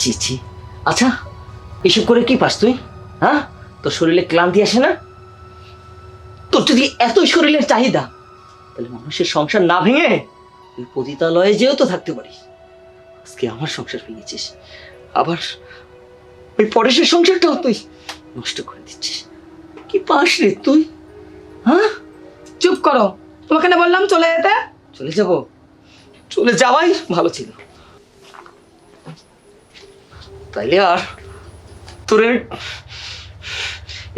ছি ছি। আচ্ছা, এসব করে কি পাস তুই? হ্যাঁ, তোর শরীরে ক্লান্তি আসে না? তোর যদি এতই শরীরের চাহিদা, তাহলে মানুষের সংসার না ভেঙে তুই পতিতালয়ে যেও তো থাকতে পারিস। আজকে আমার সংসার ভেঙেছিস, আবার ওই পরেশের সংসারটাও তুই নষ্ট করে দিচ্ছিস। কি পাস রে তুই? হ্যাঁ, চুপ করো, তোমাকে না বললাম চলে যেতে? চলে যাব? চলে যাওয়াই ভালো ছিল। তাইলে আর তোর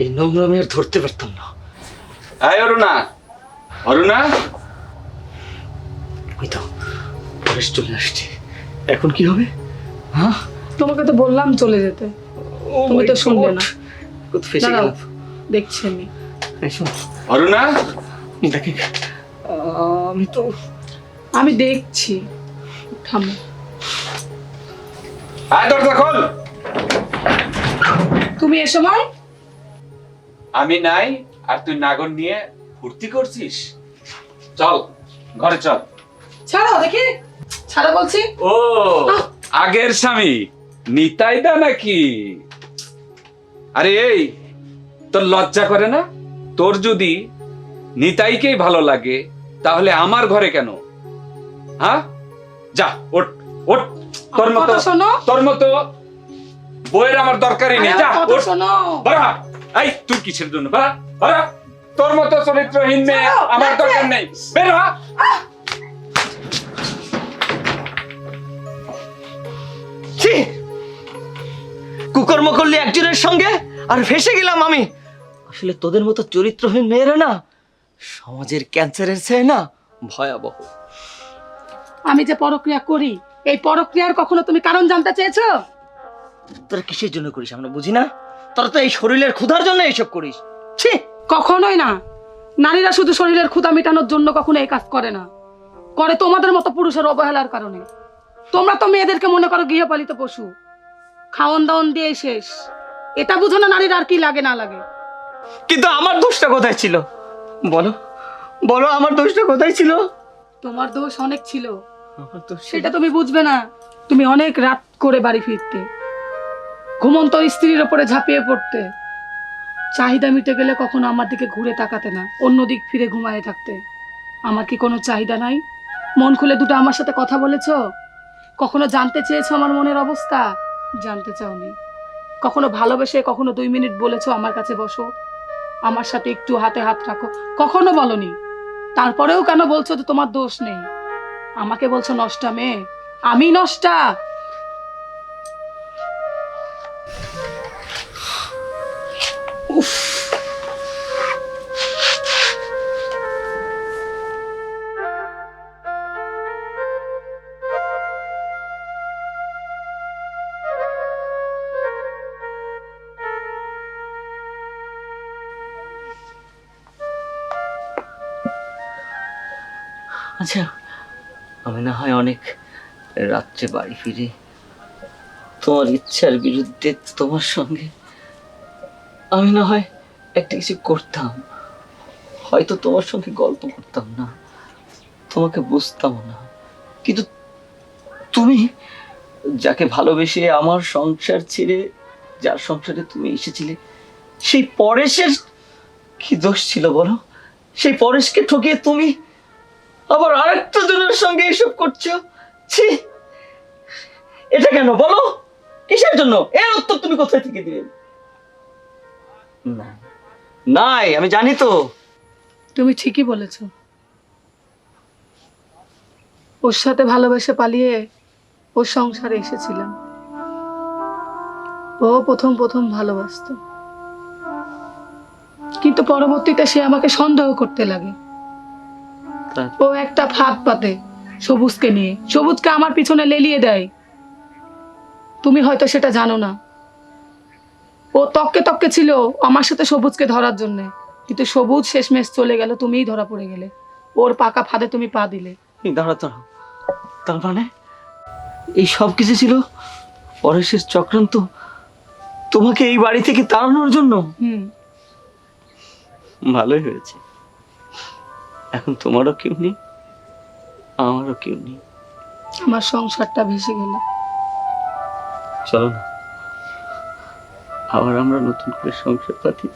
এই নোংরামি আর ধরতে পারতাম না। এই অরুণা, অরুণা, ওই তো পরেশ চলে আসছে, এখন কি হবে? হ্যাঁ, তোমাকে তো বললাম চলে যেতে, তুমি তো শুনলে না। কত ফেসে দাঁড়াও, গেলাম। দেখছি আমি। এই শোন, অরুণা, দেখে আমি তো আমি দেখছি, থামো। আয় দরজা খোল। তুমি এ সময়? আমি নাই আর তুই নাগর নিয়ে ফুর্তি করছিস? চল ঘরে চল। ছাড়ো দেখি, ছাড়ো বলছি। ও আগের স্বামী নিতাইদা নাকি? আরে এই, তোর লজ্জা করে না? তোর যদি নিতাইকেই ভালো লাগে তাহলে আমার ঘরে কেন? হ্যাঁ, যা ওঠ ওঠ। তোর আমার মতো কথা শোনো। তোর মতো বইয়ের আমার দরকারই নেই। যা আমার কথা ওঠ। শোনো। বাড়া, এই তুই কিসের জন্য বাড়া বাড়া? তোর মতো চরিত্রহীন মেয়ে ছাড়ো, আমার লাগছে। দরকার নেই। বের হ। ছি, কুকর্ম করলি একজনের সঙ্গে আর ফেসে গেলাম আমি। আসলে তোদের মতো চরিত্রহীন মেয়েরা না সমাজের ক্যান্সারের চেয়ে না ভয়াবহ। আমি যে পরক্রিয়া করি, এই পরক্রিয়ার কখনো তুমি কারণ জানতে চেয়েছো? তোরা কিসের জন্য করিস আমরা বুঝি না। তোরা তো এই শরীরের ক্ষুধার জন্য এইসব করিস। ছি, কখনোই না। নারীরা শুধু শরীরের ক্ষুধা মেটানোর জন্য কখনো এই কাজ করে না, করে তোমাদের মতো পুরুষের অবহেলার কারণে। তোমরা তো মেয়েদেরকে মনে করো গৃহপালিত পশু, খাওয়ন দাওয়ন দিয়ে শেষ। এটা বুঝো না নারীর আর কি লাগে না লাগে। কিন্তু আমার দোষটা কোথায় ছিল? বলো বলো, আমার দোষটা কোথায় ছিল? তোমার দোষ অনেক ছিল, আমার দোষ সেটা তুমি বুঝবে না। তুমি অনেক রাত করে বাড়ি ফিরতে, ঘুমন্ত স্ত্রীর ওপরে ঝাঁপিয়ে পড়তে, চাহিদা মিটে গেলে কখনো আমার দিকে ঘুরে তাকাতে না, অন্য দিক ফিরে ঘুমায়ে থাকতে। আমার কি কোনো চাহিদা নাই? মন খুলে দুটো আমার সাথে কথা বলেছো? কখনো জানতে চেয়েছো আমার মনের অবস্থা? জানতে চাওনি। কখনো ভালোবেসে কখনো 2 মিনিট বলেছো আমার কাছে বসো, আমার সাথে একটু হাতে হাত রাখো? কখনো বলনি। তারপরেও কেন বলছো যে তোমার দোষ নেই? আমাকে বলছো নষ্টা মেয়ে? আমি নষ্টা? উফ, আচ্ছা, আমি না হয় অনেক রাত্রে বাড়ি ফিরে তোমার ইচ্ছার বিরুদ্ধে তোমার সঙ্গে আমি না হয় একটা কিছু করতাম, হয়তো তোমার সঙ্গে গল্প করতাম না, তোমাকে বুঝতাম না। কিন্তু তুমি যাকে ভালোবেসে আমার সংসার ছেড়ে যার সংসারে তুমি এসেছিলে, সেই পরেশের কি দোষ ছিল বলো? সেই পরেশকে ঠকিয়ে তুমি আবার আরেকটা জনের সঙ্গে এসব করছো। ছি, এটা কেন বলো? কিসের জন্য? এর উত্তর তুমি কোথায় থেকে দিলে? না, নাই, আমি জানি তো। তুমি ঠিকই বলেছো। ওর সাথে ভালোবেসে পালিয়ে ওর সংসারে এসেছিলাম। ও প্রথম প্রথম ভালোবাসতো, কিন্তু পরবর্তীতে সে আমাকে সন্দেহ করতে লাগে। ও একটা ফাঁদ পাতে সবুজকে নিয়ে, সবুজকে আমার পিছনে লেলিয়ে দেয়। তুমি হয়তো সেটা জানো না। ও তককে তককে ছিল আমার সাথে সবুজকে ধরার জন্য, কিন্তু সবুজ শেষমেশ চলে গেল, তুমিই ধরা পড়ে গেলে। ওর পাকা ফাঁদে তুমি পা দিলে। দাঁড়া দাঁড়া, তার মানে এই সব কিছু ছিল পরেশের চক্রান্ত, তোমাকে এই বাড়ি থেকে তাড়ানোর জন্য? ভালোই হয়েছে, এখন তোমারও কেউ নেই, আমারও কেউ নেই। আমার সংসারটা ভেসে গেল। চলো না, আবার আমরা নতুন করে সংসার পাতি।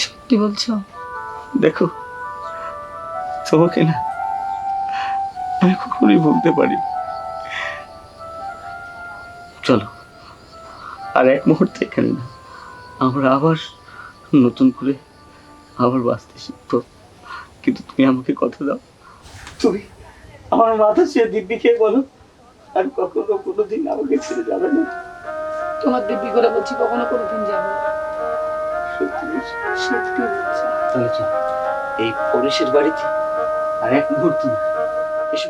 সত্যি বলছো? দেখো, তোমাকে না আমি কখনোই ভুলতে পারি। চলো, আর এক মুহূর্তে এখানে না, আমরা আবার নতুন করে আবার বাঁচতে শিখবো। কিন্তু তুমি আমাকে কথা দাও, তুমি আমার মাথা ছেড়ে দিব্যি খেয়ে বলো, আর কখনো কোনোদিন আমাকে ছেড়ে যাবে না। তোমার দিব্যি করে বলছি, কখনো কোনোদিন যাবে না। সত্যি বলছি। সত্যি বলছি। তাহলে চল, এই পরেশের বাড়িতে আর এক মুহূর্ত না। এসো।